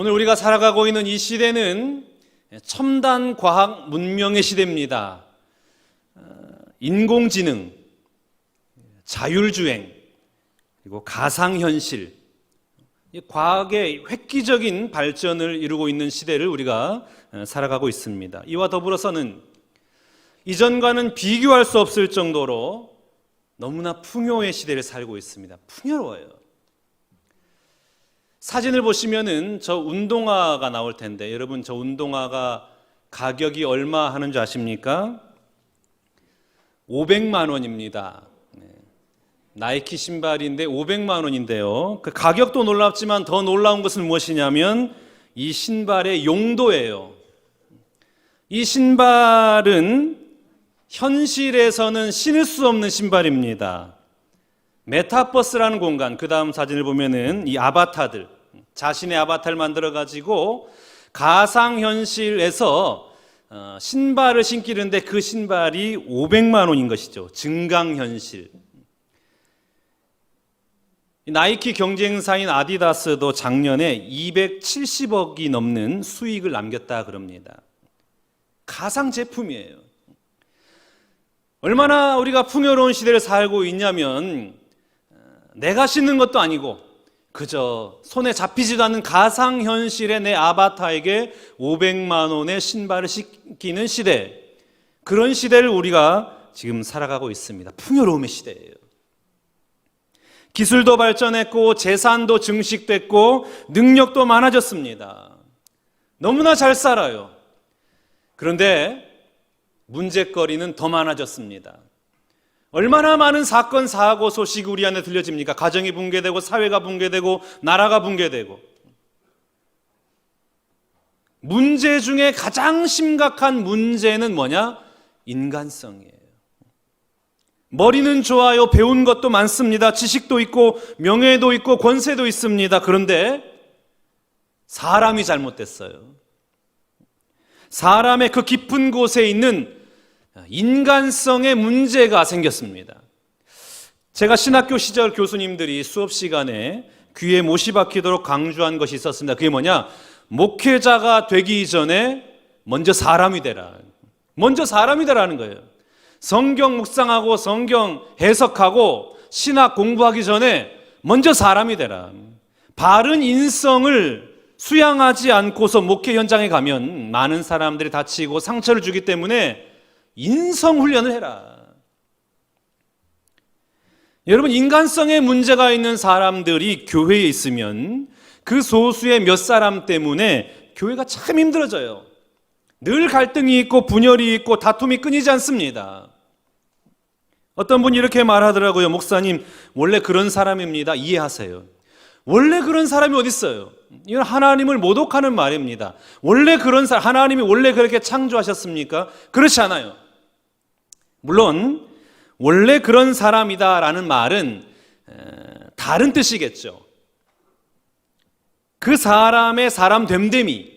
오늘 우리가 살아가고 있는 이 시대는 첨단 과학 문명의 시대입니다. 인공지능, 자율주행, 그리고 가상현실, 과학의 획기적인 발전을 이루고 있는 시대를 우리가 살아가고 있습니다. 이와 더불어서는 이전과는 비교할 수 없을 정도로 너무나 풍요의 시대를 살고 있습니다. 풍요로워요. 사진을 보시면은 저 운동화가 나올 텐데, 여러분 저 운동화가 가격이 얼마 하는 줄 아십니까? 500만 원입니다. 나이키 신발인데 500만 원인데요. 그 가격도 놀랍지만 더 놀라운 것은 무엇이냐면 이 신발의 용도예요. 이 신발은 현실에서는 신을 수 없는 신발입니다. 메타버스라는 공간, 그 다음 사진을 보면은 이 아바타들, 자신의 아바타를 만들어 가지고 가상현실에서 신발을 신기는데 그 신발이 500만 원인 것이죠. 증강현실. 나이키 경쟁사인 아디다스도 작년에 270억이 넘는 수익을 남겼다 그럽니다. 가상 제품이에요. 얼마나 우리가 풍요로운 시대를 살고 있냐면 내가 신는 것도 아니고 그저 손에 잡히지도 않는 가상현실의 내 아바타에게 500만 원의 신발을 신기는 시대, 그런 시대를 우리가 지금 살아가고 있습니다. 풍요로움의 시대예요. 기술도 발전했고 재산도 증식됐고 능력도 많아졌습니다. 너무나 잘 살아요. 그런데 문제거리는 더 많아졌습니다. 얼마나 많은 사건, 사고, 소식이 우리 안에 들려집니까? 가정이 붕괴되고 사회가 붕괴되고 나라가 붕괴되고. 문제 중에 가장 심각한 문제는 뭐냐? 인간성이에요. 머리는 좋아요. 배운 것도 많습니다. 지식도 있고 명예도 있고 권세도 있습니다. 그런데 사람이 잘못됐어요. 사람의 그 깊은 곳에 있는 인간성의 문제가 생겼습니다. 제가 신학교 시절 교수님들이 수업 시간에 귀에 못이 박히도록 강조한 것이 있었습니다. 그게 뭐냐? 목회자가 되기 전에 먼저 사람이 되라. 먼저 사람이 되라는 거예요. 성경 묵상하고 성경 해석하고 신학 공부하기 전에 먼저 사람이 되라. 바른 인성을 수양하지 않고서 목회 현장에 가면 많은 사람들이 다치고 상처를 주기 때문에 인성 훈련을 해라. 여러분, 인간성에 문제가 있는 사람들이 교회에 있으면 그 소수의 몇 사람 때문에 교회가 참 힘들어져요. 늘 갈등이 있고 분열이 있고 다툼이 끊이지 않습니다. 어떤 분이 이렇게 말하더라고요. 목사님, 원래 그런 사람입니다. 이해하세요. 원래 그런 사람이 어디 있어요? 이건 하나님을 모독하는 말입니다. 원래 그런 사람, 하나님이 원래 그렇게 창조하셨습니까? 그렇지 않아요. 물론 원래 그런 사람이다라는 말은 다른 뜻이겠죠. 그 사람의 사람 됨됨이,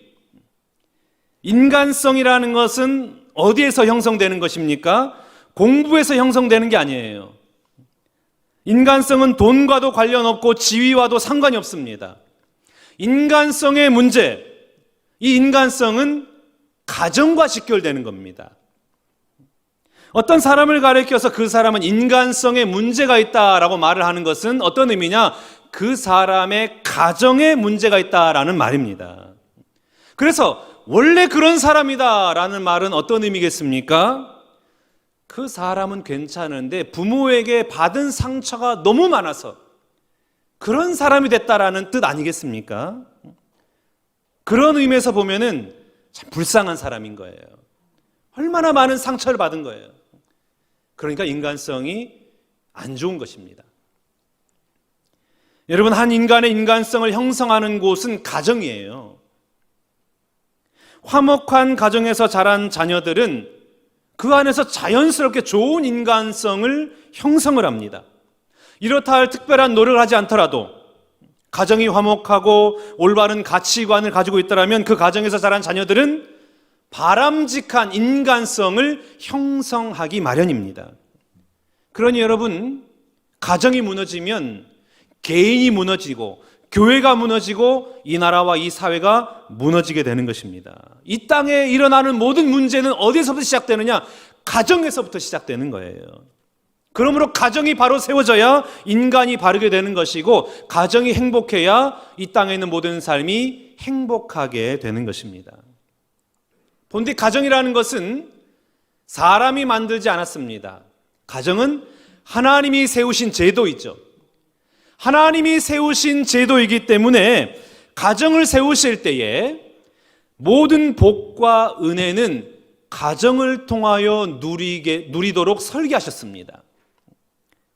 인간성이라는 것은 어디에서 형성되는 것입니까? 공부에서 형성되는 게 아니에요. 인간성은 돈과도 관련 없고 지위와도 상관이 없습니다. 인간성의 문제, 이 인간성은 가정과 직결되는 겁니다. 어떤 사람을 가리켜서 그 사람은 인간성에 문제가 있다라고 말을 하는 것은 어떤 의미냐? 그 사람의 가정에 문제가 있다라는 말입니다. 그래서 원래 그런 사람이다라는 말은 어떤 의미겠습니까? 그 사람은 괜찮은데 부모에게 받은 상처가 너무 많아서 그런 사람이 됐다라는 뜻 아니겠습니까? 그런 의미에서 보면은 참 불쌍한 사람인 거예요. 얼마나 많은 상처를 받은 거예요. 그러니까 인간성이 안 좋은 것입니다. 여러분, 한 인간의 인간성을 형성하는 곳은 가정이에요. 화목한 가정에서 자란 자녀들은 그 안에서 자연스럽게 좋은 인간성을 형성을 합니다. 이렇다 할 특별한 노력을 하지 않더라도 가정이 화목하고 올바른 가치관을 가지고 있더라면 그 가정에서 자란 자녀들은 바람직한 인간성을 형성하기 마련입니다. 그러니 여러분, 가정이 무너지면 개인이 무너지고 교회가 무너지고 이 나라와 이 사회가 무너지게 되는 것입니다. 이 땅에 일어나는 모든 문제는 어디서부터 시작되느냐? 가정에서부터 시작되는 거예요. 그러므로 가정이 바로 세워져야 인간이 바르게 되는 것이고, 가정이 행복해야 이 땅에 있는 모든 삶이 행복하게 되는 것입니다. 본디 가정이라는 것은 사람이 만들지 않았습니다. 가정은 하나님이 세우신 제도이죠. 하나님이 세우신 제도이기 때문에 가정을 세우실 때에 모든 복과 은혜는 가정을 통하여 누리도록 설계하셨습니다.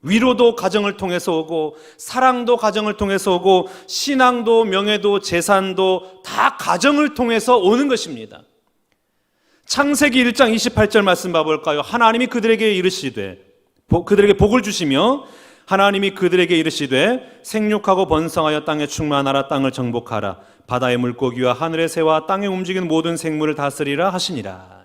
위로도 가정을 통해서 오고, 사랑도 가정을 통해서 오고, 신앙도 명예도 재산도 다 가정을 통해서 오는 것입니다. 창세기 1장 28절 말씀 봐볼까요? 하나님이 그들에게 이르시되, 그들에게 복을 주시며 하나님이 그들에게 이르시되 생육하고 번성하여 땅에 충만하라, 땅을 정복하라, 바다의 물고기와 하늘의 새와 땅에 움직이는 모든 생물을 다스리라 하시니라.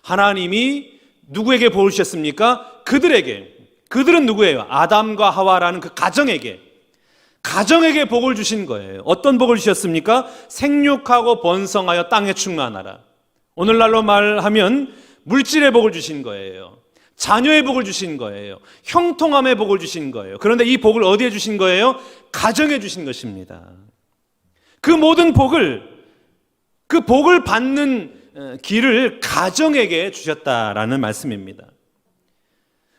하나님이 누구에게 복을 주셨습니까? 그들에게. 그들은 누구예요? 아담과 하와라는 그 가정에게 복을 주신 거예요. 어떤 복을 주셨습니까? 생육하고 번성하여 땅에 충만하라. 오늘날로 말하면 물질의 복을 주신 거예요. 자녀의 복을 주신 거예요. 형통함의 복을 주신 거예요. 그런데 이 복을 어디에 주신 거예요? 가정에 주신 것입니다. 그 모든 복을, 그 복을 받는 길을 가정에게 주셨다라는 말씀입니다.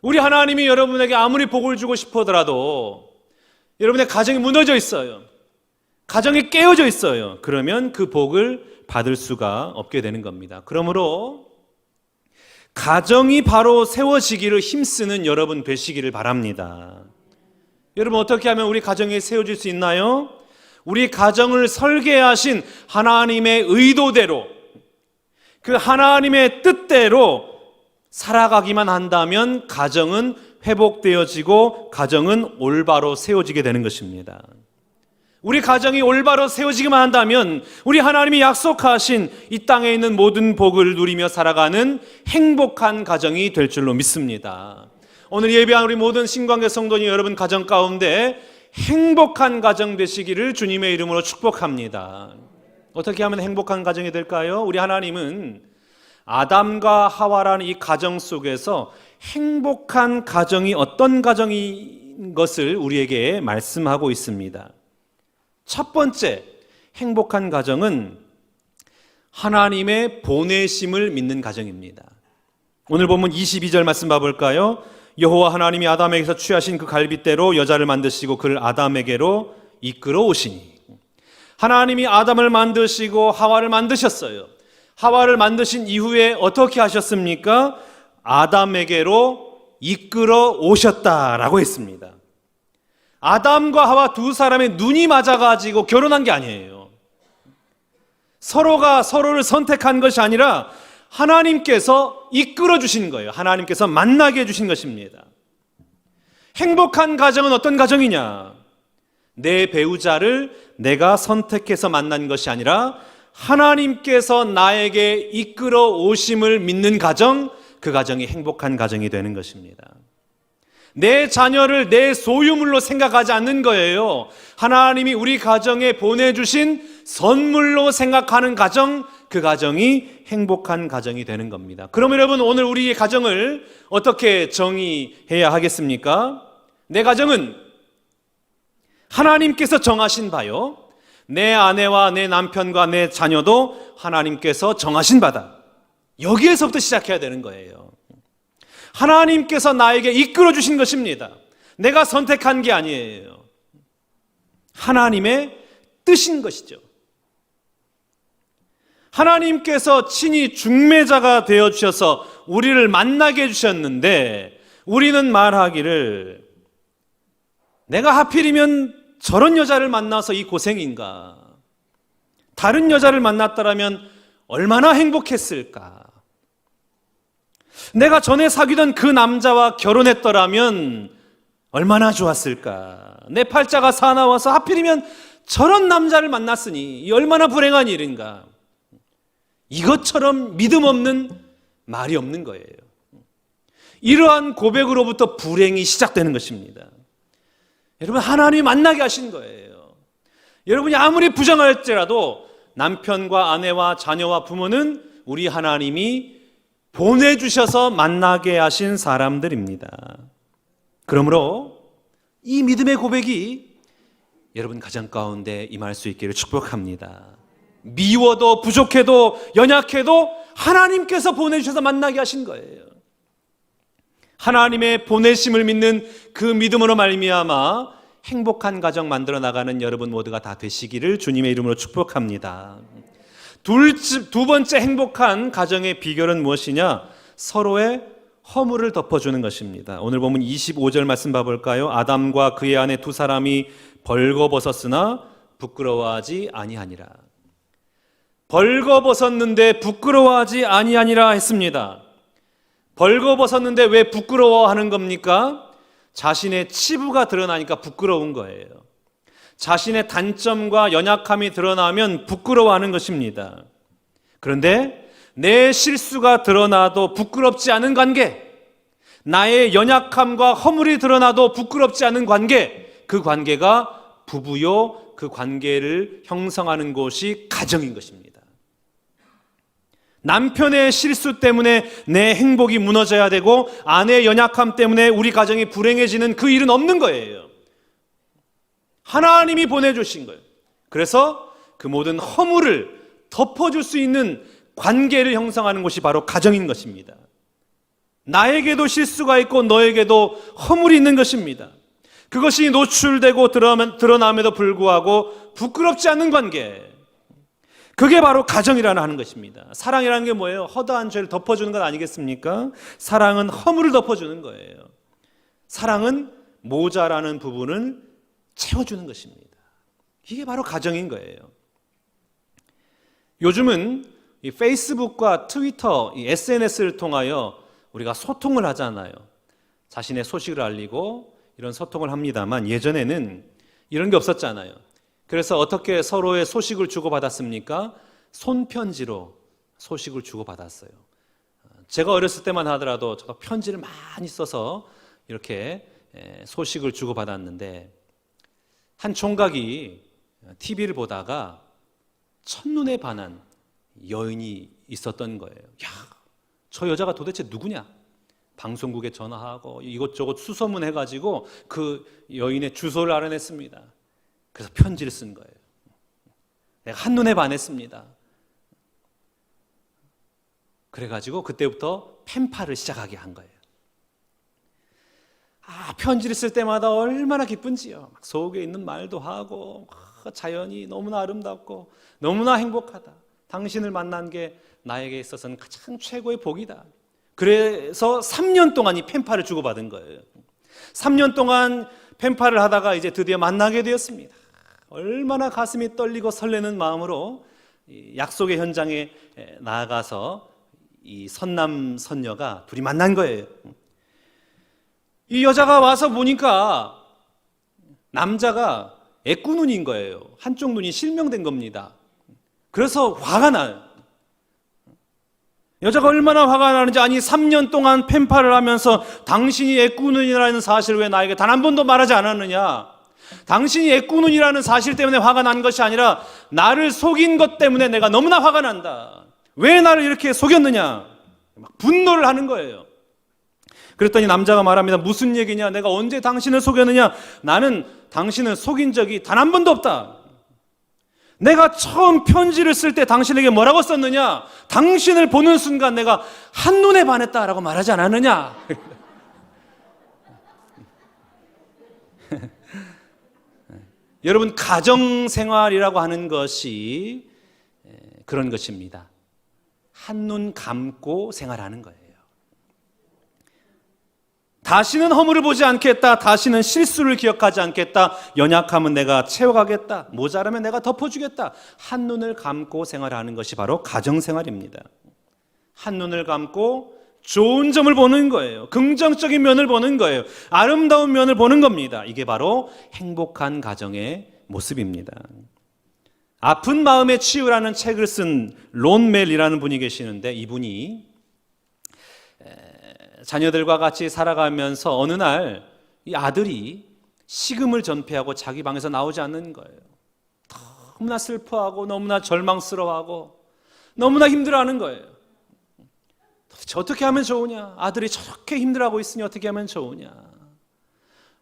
우리 하나님이 여러분에게 아무리 복을 주고 싶어더라도 여러분의 가정이 무너져 있어요. 가정이 깨어져 있어요. 그러면 그 복을 받을 수가 없게 되는 겁니다. 그러므로 가정이 바로 세워지기를 힘쓰는 여러분 되시기를 바랍니다. 여러분, 어떻게 하면 우리 가정이 세워질 수 있나요? 우리 가정을 설계하신 하나님의 의도대로, 그 하나님의 뜻대로 살아가기만 한다면 가정은 회복되어지고 가정은 올바로 세워지게 되는 것입니다. 우리 가정이 올바로 세워지기만 한다면 우리 하나님이 약속하신 이 땅에 있는 모든 복을 누리며 살아가는 행복한 가정이 될 줄로 믿습니다. 오늘 예배한 우리 모든 신관계 성도님 여러분 가정 가운데 행복한 가정 되시기를 주님의 이름으로 축복합니다. 어떻게 하면 행복한 가정이 될까요? 우리 하나님은 아담과 하와라는 이 가정 속에서 행복한 가정이 어떤 가정인 것을 우리에게 말씀하고 있습니다. 첫 번째 행복한 가정은 하나님의 보내심을 믿는 가정입니다. 오늘 본문 22절 말씀 봐볼까요? 여호와 하나님이 아담에게서 취하신 그 갈빗대로 여자를 만드시고 그를 아담에게로 이끌어 오시니. 하나님이 아담을 만드시고 하와를 만드셨어요. 하와를 만드신 이후에 어떻게 하셨습니까? 아담에게로 이끌어 오셨다라고 했습니다. 아담과 하와 두 사람의 눈이 맞아가지고 결혼한 게 아니에요. 서로가 서로를 선택한 것이 아니라 하나님께서 이끌어 주신 거예요. 하나님께서 만나게 해주신 것입니다. 행복한 가정은 어떤 가정이냐? 내 배우자를 내가 선택해서 만난 것이 아니라 하나님께서 나에게 이끌어 오심을 믿는 가정, 그 가정이 행복한 가정이 되는 것입니다. 내 자녀를 내 소유물로 생각하지 않는 거예요. 하나님이 우리 가정에 보내주신 선물로 생각하는 가정, 그 가정이 행복한 가정이 되는 겁니다. 그럼 여러분, 오늘 우리의 가정을 어떻게 정의해야 하겠습니까? 내 가정은 하나님께서 정하신 바요, 내 아내와 내 남편과 내 자녀도 하나님께서 정하신 바다. 여기에서부터 시작해야 되는 거예요. 하나님께서 나에게 이끌어 주신 것입니다. 내가 선택한 게 아니에요. 하나님의 뜻인 것이죠. 하나님께서 친히 중매자가 되어 주셔서 우리를 만나게 해주셨는데, 우리는 말하기를 내가 하필이면 저런 여자를 만나서 이 고생인가, 다른 여자를 만났더라면 얼마나 행복했을까, 내가 전에 사귀던 그 남자와 결혼했더라면 얼마나 좋았을까, 내 팔자가 사나워서 하필이면 저런 남자를 만났으니 얼마나 불행한 일인가. 이것처럼 믿음 없는 말이 없는 거예요. 이러한 고백으로부터 불행이 시작되는 것입니다. 여러분, 하나님이 만나게 하신 거예요. 여러분이 아무리 부정할지라도 남편과 아내와 자녀와 부모는 우리 하나님이 보내주셔서 만나게 하신 사람들입니다. 그러므로 이 믿음의 고백이 여러분 가정 가운데 임할 수 있기를 축복합니다. 미워도 부족해도 연약해도 하나님께서 보내주셔서 만나게 하신 거예요. 하나님의 보내심을 믿는 그 믿음으로 말미암아 행복한 가정 만들어 나가는 여러분 모두가 다 되시기를 주님의 이름으로 축복합니다. 두 번째 행복한 가정의 비결은 무엇이냐? 서로의 허물을 덮어주는 것입니다. 오늘 보면 25절 말씀 봐볼까요? 아담과 그의 아내 두 사람이 벌거벗었으나 부끄러워하지 아니하니라. 벌거벗었는데 부끄러워하지 아니하니라 했습니다. 벌거벗었는데 왜 부끄러워하는 겁니까? 자신의 치부가 드러나니까 부끄러운 거예요. 자신의 단점과 연약함이 드러나면 부끄러워하는 것입니다. 그런데 내 실수가 드러나도 부끄럽지 않은 관계, 나의 연약함과 허물이 드러나도 부끄럽지 않은 관계, 그 관계가 부부요, 그 관계를 형성하는 곳이 가정인 것입니다. 남편의 실수 때문에 내 행복이 무너져야 되고 아내의 연약함 때문에 우리 가정이 불행해지는 그 일은 없는 거예요. 하나님이 보내주신 거예요. 그래서 그 모든 허물을 덮어줄 수 있는 관계를 형성하는 곳이 바로 가정인 것입니다. 나에게도 실수가 있고 너에게도 허물이 있는 것입니다. 그것이 노출되고 드러남에도 불구하고 부끄럽지 않는 관계, 그게 바로 가정이라는 하는 것입니다. 사랑이라는 게 뭐예요? 허다한 죄를 덮어주는 것 아니겠습니까? 사랑은 허물을 덮어주는 거예요. 사랑은 모자라는 부분을 채워주는 것입니다. 이게 바로 가정인 거예요. 요즘은 이 페이스북과 트위터, 이 SNS를 통하여 우리가 소통을 하잖아요. 자신의 소식을 알리고 이런 소통을 합니다만 예전에는 이런 게 없었잖아요. 그래서 어떻게 서로의 소식을 주고받았습니까? 손편지로 소식을 주고받았어요. 제가 어렸을 때만 하더라도 제가 편지를 많이 써서 이렇게 소식을 주고받았는데 한 총각이 TV를 보다가 첫눈에 반한 여인이 있었던 거예요. 야, 저 여자가 도대체 누구냐? 방송국에 전화하고 이것저것 수소문해가지고 그 여인의 주소를 알아냈습니다. 그래서 편지를 쓴 거예요. 내가 한눈에 반했습니다. 그래가지고 그때부터 펜팔을 시작하게 한 거예요. 편지를 쓸 때마다 얼마나 기쁜지요. 막 속에 있는 말도 하고 자연이 너무나 아름답고 너무나 행복하다. 당신을 만난 게 나에게 있어서는 가장 최고의 복이다. 그래서 3년 동안 이 펜팔을 주고받은 거예요. 3년 동안 펜팔을 하다가 이제 드디어 만나게 되었습니다. 얼마나 가슴이 떨리고 설레는 마음으로 약속의 현장에 나아가서 이 선남 선녀가 둘이 만난 거예요. 이 여자가 와서 보니까 남자가 애꾸눈인 거예요. 한쪽 눈이 실명된 겁니다. 그래서 화가 나요. 여자가 얼마나 화가 나는지, 아니 3년 동안 펜팔을 하면서 당신이 애꾸눈이라는 사실을 왜 나에게 단 한 번도 말하지 않았느냐? 당신이 애꾸눈이라는 사실 때문에 화가 난 것이 아니라 나를 속인 것 때문에 내가 너무나 화가 난다. 왜 나를 이렇게 속였느냐? 막 분노를 하는 거예요. 그랬더니 남자가 말합니다. 무슨 얘기냐? 내가 언제 당신을 속였느냐? 나는 당신을 속인 적이 단 한 번도 없다. 내가 처음 편지를 쓸 때 당신에게 뭐라고 썼느냐? 당신을 보는 순간 내가 한눈에 반했다라고 말하지 않았느냐? 여러분, 가정생활이라고 하는 것이 그런 것입니다. 한눈 감고 생활하는 거예요. 다시는 허물을 보지 않겠다. 다시는 실수를 기억하지 않겠다. 연약함은 내가 채워가겠다. 모자라면 내가 덮어주겠다. 한눈을 감고 생활하는 것이 바로 가정생활입니다. 한눈을 감고 좋은 점을 보는 거예요. 긍정적인 면을 보는 거예요. 아름다운 면을 보는 겁니다. 이게 바로 행복한 가정의 모습입니다. 아픈 마음의 치유라는 책을 쓴 론 멜이라는 분이 계시는데, 이분이 자녀들과 같이 살아가면서 어느 날 이 아들이 식음을 전폐하고 자기 방에서 나오지 않는 거예요. 다 너무나 슬퍼하고 너무나 절망스러워하고 너무나 힘들어하는 거예요. 도대체 어떻게 하면 좋으냐? 아들이 저렇게 힘들어하고 있으니 어떻게 하면 좋으냐?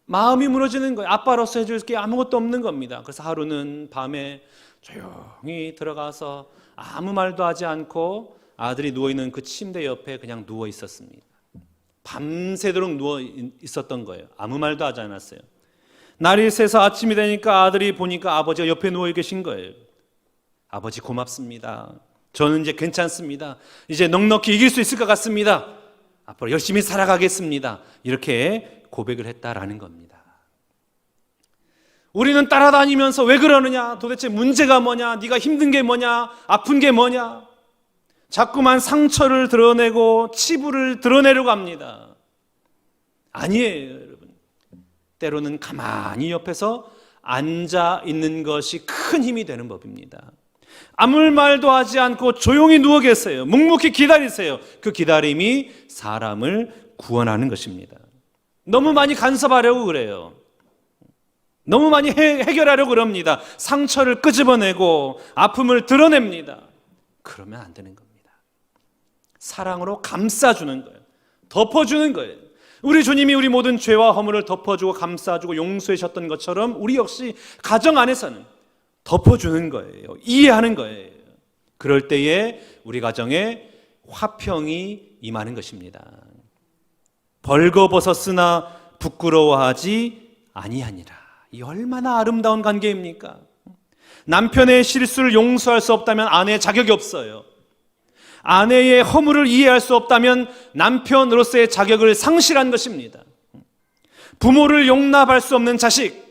마음이 무너지는 거예요. 아빠로서 해줄 게 아무것도 없는 겁니다. 그래서 하루는 밤에 조용히 들어가서 아무 말도 하지 않고 아들이 누워있는 그 침대 옆에 그냥 누워 있었습니다. 밤새도록 누워 있었던 거예요. 아무 말도 하지 않았어요. 날이 새서 아침이 되니까 아들이 보니까 아버지가 옆에 누워 계신 거예요. 아버지 고맙습니다. 저는 이제 괜찮습니다. 이제 넉넉히 이길 수 있을 것 같습니다. 앞으로 열심히 살아가겠습니다. 이렇게 고백을 했다라는 겁니다. 우리는 따라다니면서 왜 그러느냐? 도대체 문제가 뭐냐? 네가 힘든 게 뭐냐? 아픈 게 뭐냐? 자꾸만 상처를 드러내고 치부를 드러내려고 합니다. 아니에요, 여러분. 때로는 가만히 옆에서 앉아 있는 것이 큰 힘이 되는 법입니다. 아무 말도 하지 않고 조용히 누워 계세요. 묵묵히 기다리세요. 그 기다림이 사람을 구원하는 것입니다. 너무 많이 간섭하려고 그래요. 너무 많이 해결하려고 그럽니다. 상처를 끄집어내고 아픔을 드러냅니다. 그러면 안 되는 겁니다. 사랑으로 감싸주는 거예요. 덮어주는 거예요. 우리 주님이 우리 모든 죄와 허물을 덮어주고 감싸주고 용서하셨던 것처럼 우리 역시 가정 안에서는 덮어주는 거예요. 이해하는 거예요. 그럴 때에 우리 가정에 화평이 임하는 것입니다. 벌거벗었으나 부끄러워하지 아니하니라. 이 얼마나 아름다운 관계입니까? 남편의 실수를 용서할 수 없다면 아내의 자격이 없어요. 아내의 허물을 이해할 수 없다면 남편으로서의 자격을 상실한 것입니다. 부모를 용납할 수 없는 자식,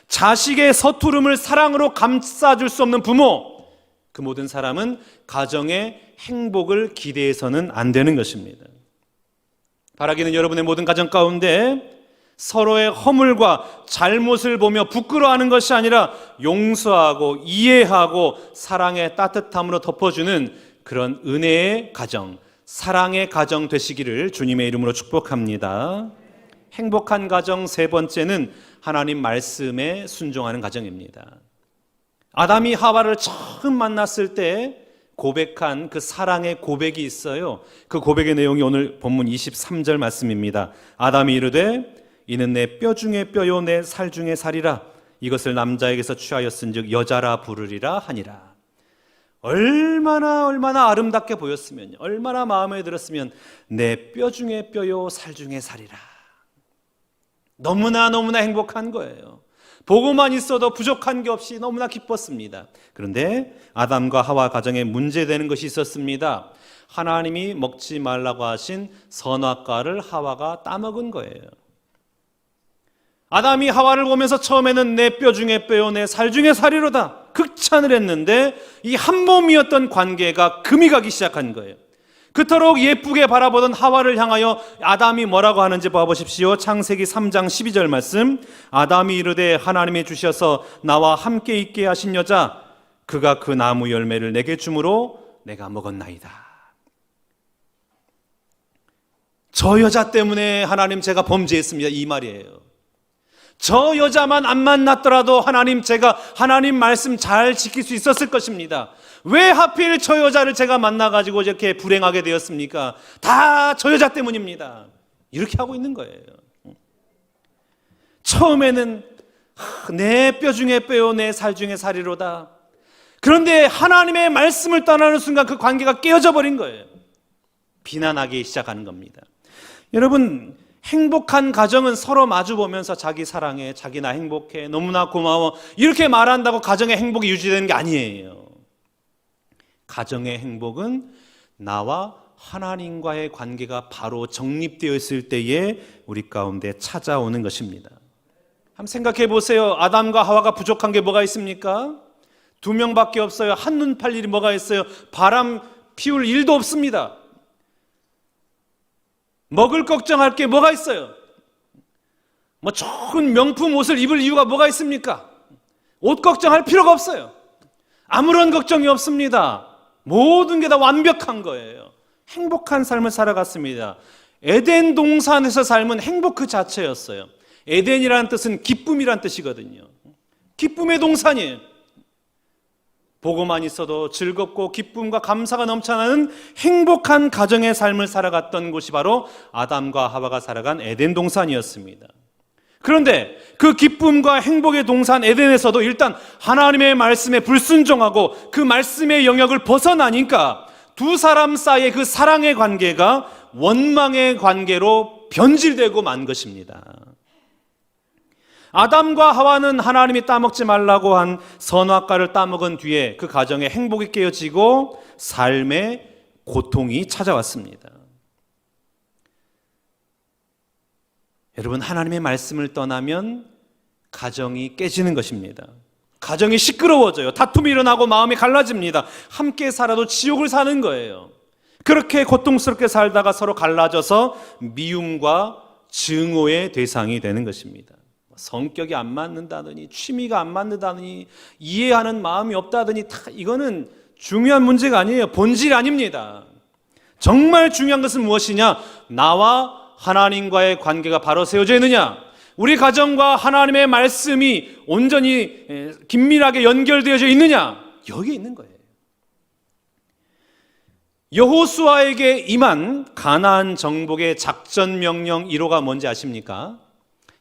자식의 서투름을 사랑으로 감싸줄 수 없는 부모, 그 모든 사람은 가정의 행복을 기대해서는 안 되는 것입니다. 바라기는 여러분의 모든 가정 가운데 서로의 허물과 잘못을 보며 부끄러워하는 것이 아니라 용서하고 이해하고 사랑의 따뜻함으로 덮어주는 그런 은혜의 가정, 사랑의 가정 되시기를 주님의 이름으로 축복합니다. 행복한 가정 세 번째는 하나님 말씀에 순종하는 가정입니다. 아담이 하와를 처음 만났을 때 고백한 그 사랑의 고백이 있어요. 그 고백의 내용이 오늘 본문 23절 말씀입니다. 아담이 이르되 이는 내 뼈 중에 뼈요 내 살 중에 살이라 이것을 남자에게서 취하였은즉 여자라 부르리라 하니라. 얼마나 아름답게 보였으면, 얼마나 마음에 들었으면 내 뼈 중에 뼈요 살 중에 살이라. 너무나 행복한 거예요. 보고만 있어도 부족한 게 없이 너무나 기뻤습니다. 그런데 아담과 하와 가정에 문제되는 것이 있었습니다. 하나님이 먹지 말라고 하신 선악과를 하와가 따먹은 거예요. 아담이 하와를 보면서 처음에는 내 뼈 중에 뼈요 내 살 중에 살이로다 극찬을 했는데 이 한 몸이었던 관계가 금이 가기 시작한 거예요. 그토록 예쁘게 바라보던 하와를 향하여 아담이 뭐라고 하는지 봐보십시오. 창세기 3장 12절 말씀. 아담이 이르되 하나님이 주셔서 나와 함께 있게 하신 여자 그가 그 나무 열매를 내게 주므로 내가 먹었나이다. 저 여자 때문에 하나님 제가 범죄했습니다, 이 말이에요. 저 여자만 안 만났더라도 제가 하나님 말씀 잘 지킬 수 있었을 것입니다. 왜 하필 저 여자를 제가 만나가지고 이렇게 불행하게 되었습니까? 다 저 여자 때문입니다. 이렇게 하고 있는 거예요. 처음에는 내 뼈 중에 뼈요 내 살 중에 살이로다. 그런데 하나님의 말씀을 떠나는 순간 그 관계가 깨어져 버린 거예요. 비난하기 시작하는 겁니다. 여러분, 행복한 가정은 서로 마주보면서 자기 사랑해, 자기 나 행복해, 너무나 고마워 이렇게 말한다고 가정의 행복이 유지되는 게 아니에요. 가정의 행복은 나와 하나님과의 관계가 바로 정립되어 있을 때에 우리 가운데 찾아오는 것입니다. 한번 생각해 보세요. 아담과 하와가 부족한 게 뭐가 있습니까? 2명밖에 없어요. 한눈 팔 일이 뭐가 있어요? 바람 피울 일도 없습니다. 먹을 걱정할 게 뭐가 있어요? 뭐 좋은 명품 옷을 입을 이유가 뭐가 있습니까? 옷 걱정할 필요가 없어요. 아무런 걱정이 없습니다. 모든 게 다 완벽한 거예요. 행복한 삶을 살아갔습니다. 에덴 동산에서 삶은 행복 그 자체였어요. 에덴이라는 뜻은 기쁨이란 뜻이거든요. 기쁨의 동산이에요. 보고만 있어도 즐겁고 기쁨과 감사가 넘쳐나는 행복한 가정의 삶을 살아갔던 곳이 바로 아담과 하와가 살아간 에덴 동산이었습니다. 그런데 그 기쁨과 행복의 동산 에덴에서도 일단 하나님의 말씀에 불순종하고 그 말씀의 영역을 벗어나니까 두 사람 사이의 그 사랑의 관계가 원망의 관계로 변질되고 만 것입니다. 아담과 하와는 하나님이 따먹지 말라고 한 선악과를 따먹은 뒤에 그 가정에 행복이 깨어지고 삶의 고통이 찾아왔습니다. 여러분, 하나님의 말씀을 떠나면 가정이 깨지는 것입니다. 가정이 시끄러워져요. 다툼이 일어나고 마음이 갈라집니다. 함께 살아도 지옥을 사는 거예요. 그렇게 고통스럽게 살다가 서로 갈라져서 미움과 증오의 대상이 되는 것입니다. 성격이 안 맞는다더니, 취미가 안 맞는다더니, 이해하는 마음이 없다더니, 이거는 중요한 문제가 아니에요. 본질이 아닙니다. 정말 중요한 것은 무엇이냐? 나와 하나님과의 관계가 바로 세워져 있느냐? 우리 가정과 하나님의 말씀이 온전히 긴밀하게 연결되어져 있느냐? 여기에 있는 거예요. 여호수아에게 임한 가나안 정복의 작전 명령 1호가 뭔지 아십니까?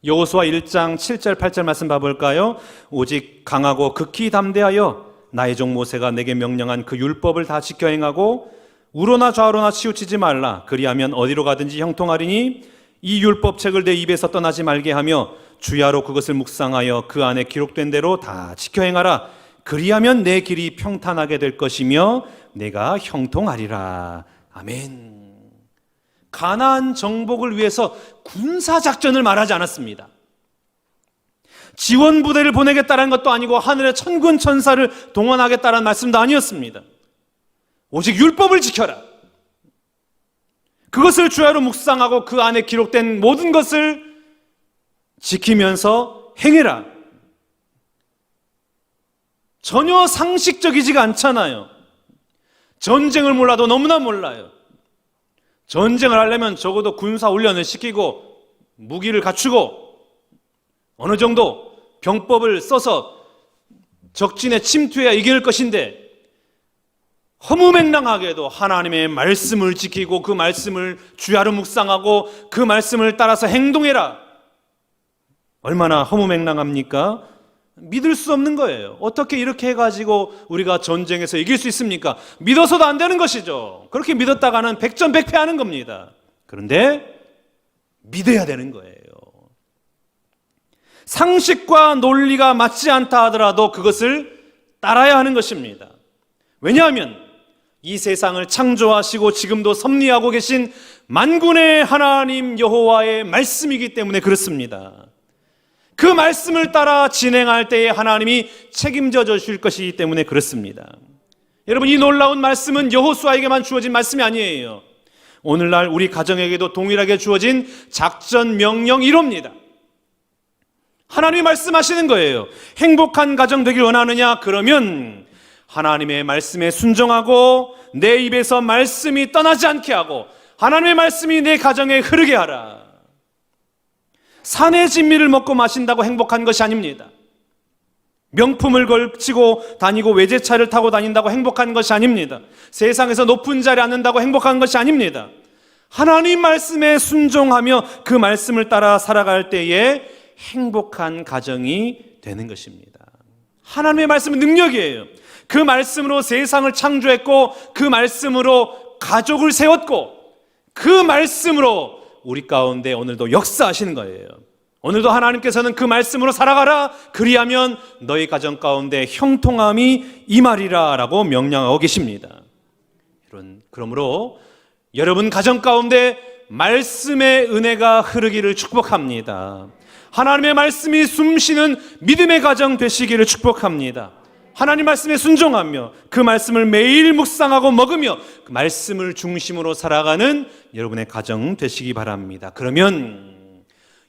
여호수아 1장 7절 8절 말씀 봐볼까요? 오직 강하고 극히 담대하여 나의 종 모세가 내게 명령한 그 율법을 다 지켜 행하고 우로나 좌로나 치우치지 말라. 그리하면 어디로 가든지 형통하리니 이 율법책을 내 입에서 떠나지 말게 하며 주야로 그것을 묵상하여 그 안에 기록된 대로 다 지켜 행하라. 그리하면 내 길이 평탄하게 될 것이며 내가 형통하리라. 아멘. 가나안 정복을 위해서 군사작전을 말하지 않았습니다. 지원부대를 보내겠다는 것도 아니고 하늘의 천군 천사를 동원하겠다는 말씀도 아니었습니다. 오직 율법을 지켜라. 그것을 주야로 묵상하고 그 안에 기록된 모든 것을 지키면서 행해라. 전혀 상식적이지가 않잖아요. 전쟁을 몰라도 너무나 몰라요. 전쟁을 하려면 적어도 군사 훈련을 시키고 무기를 갖추고 어느 정도 병법을 써서 적진에 침투해야 이길 것인데, 허무맹랑하게도 하나님의 말씀을 지키고 그 말씀을 주야로 묵상하고 그 말씀을 따라서 행동해라. 얼마나 허무맹랑합니까? 믿을 수 없는 거예요. 어떻게 이렇게 해가지고 우리가 전쟁에서 이길 수 있습니까? 믿어서도 안 되는 것이죠. 그렇게 믿었다가는 백전백패하는 겁니다. 그런데 믿어야 되는 거예요. 상식과 논리가 맞지 않다 하더라도 그것을 따라야 하는 것입니다. 왜냐하면 이 세상을 창조하시고 지금도 섭리하고 계신 만군의 하나님 여호와의 말씀이기 때문에 그렇습니다. 그 말씀을 따라 진행할 때에 하나님이 책임져 주실 것이기 때문에 그렇습니다. 여러분, 이 놀라운 말씀은 여호수아에게만 주어진 말씀이 아니에요. 오늘날 우리 가정에게도 동일하게 주어진 작전 명령 1호입니다. 하나님이 말씀하시는 거예요. 행복한 가정 되길 원하느냐? 그러면 하나님의 말씀에 순종하고 내 입에서 말씀이 떠나지 않게 하고 하나님의 말씀이 내 가정에 흐르게 하라. 산의 진미를 먹고 마신다고 행복한 것이 아닙니다. 명품을 걸치고 다니고 외제차를 타고 다닌다고 행복한 것이 아닙니다. 세상에서 높은 자리에 앉는다고 행복한 것이 아닙니다. 하나님 말씀에 순종하며 그 말씀을 따라 살아갈 때에 행복한 가정이 되는 것입니다. 하나님의 말씀은 능력이에요. 그 말씀으로 세상을 창조했고 그 말씀으로 가족을 세웠고 그 말씀으로 우리 가운데 오늘도 역사하시는 거예요. 오늘도 하나님께서는 그 말씀으로 살아가라. 그리하면 너희 가정 가운데 형통함이 임하리라 라고 명령하고 계십니다. 그러므로 여러분 가정 가운데 말씀의 은혜가 흐르기를 축복합니다. 하나님의 말씀이 숨쉬는 믿음의 가정 되시기를 축복합니다. 하나님 말씀에 순종하며 그 말씀을 매일 묵상하고 먹으며 그 말씀을 중심으로 살아가는 여러분의 가정 되시기 바랍니다. 그러면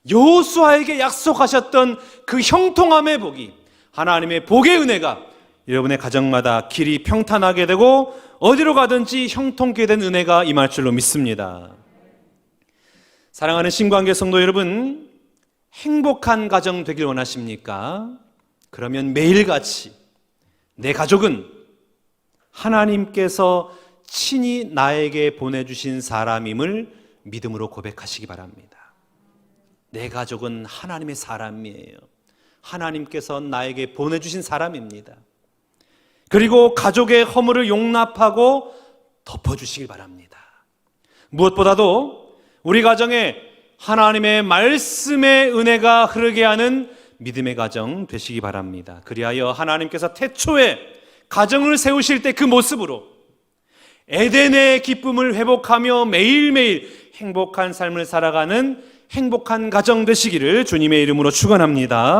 여호수아에게 약속하셨던 그 형통함의 복이, 하나님의 복의 은혜가 여러분의 가정마다 길이 평탄하게 되고 어디로 가든지 형통케 된 은혜가 임할 줄로 믿습니다. 사랑하는 신관계 성도 여러분, 행복한 가정 되길 원하십니까? 그러면 매일같이 내 가족은 하나님께서 친히 나에게 보내주신 사람임을 믿음으로 고백하시기 바랍니다. 내 가족은 하나님의 사람이에요. 하나님께서 나에게 보내주신 사람입니다. 그리고 가족의 허물을 용납하고 덮어주시길 바랍니다. 무엇보다도 우리 가정에 하나님의 말씀의 은혜가 흐르게 하는 믿음의 가정 되시기 바랍니다. 그리하여 하나님께서 태초에 가정을 세우실 때 그 모습으로 에덴의 기쁨을 회복하며 매일매일 행복한 삶을 살아가는 행복한 가정 되시기를 주님의 이름으로 축원합니다.